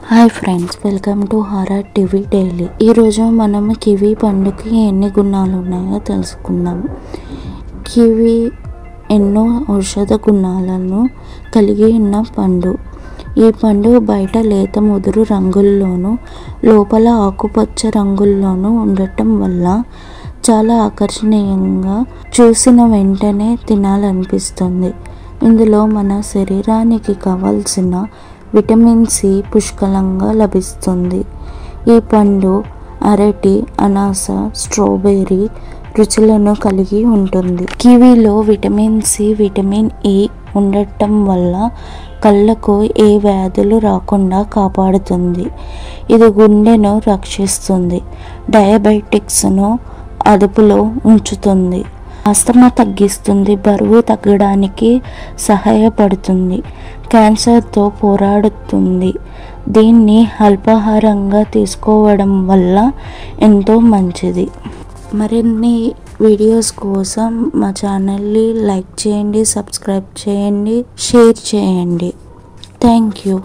Hi friends, welcome to horror TV daily. ఈరోజు మనం kiwi పండుకి ఎన్ని గుణాలు ఉన్నాయో తెలుసుకుందాం. కివీ ఎన్నో ఔషధ గుణాలను కలిగి ఉన్న పండు. ఈ పండు బయట లేత ముదురు రంగుల్లోనూ లోపల ఆకుపచ్చ రంగుల్లోనూ ఉండటం వల్ల చాలా ఆకర్షణీయంగా చూసిన వెంటనే తినాలనిపిస్తుంది. ఇందులో మన శరీరానికి కావాల్సిన విటమిన్ సి పుష్కలంగా లభిస్తుంది. ఈ పండు అరటి, అనాస, స్ట్రాబెర్రీ రుచులను కలిగి ఉంటుంది. కివీలో విటమిన్ సి, విటమిన్ ఇ ఉండటం వల్ల కళ్ళకు ఏ వ్యాధులు రాకుండా కాపాడుతుంది. ఇది గుండెను రక్షిస్తుంది, డయాబెటిక్స్ను అదుపులో ఉంచుతుంది, ఆస్తమా తగ్గిస్తుంది, బరువు తగ్గడానికి సహాయపడుతుంది, క్యాన్సర్తో పోరాడుతుంది. దీన్ని అల్పాహారంగా తీసుకోవడం వల్ల ఎంతో మంచిది. మరిన్ని వీడియోస్ కోసం మా ఛానల్ని లైక్ చేయండి, సబ్స్క్రైబ్ చేయండి, షేర్ చేయండి. Thank you.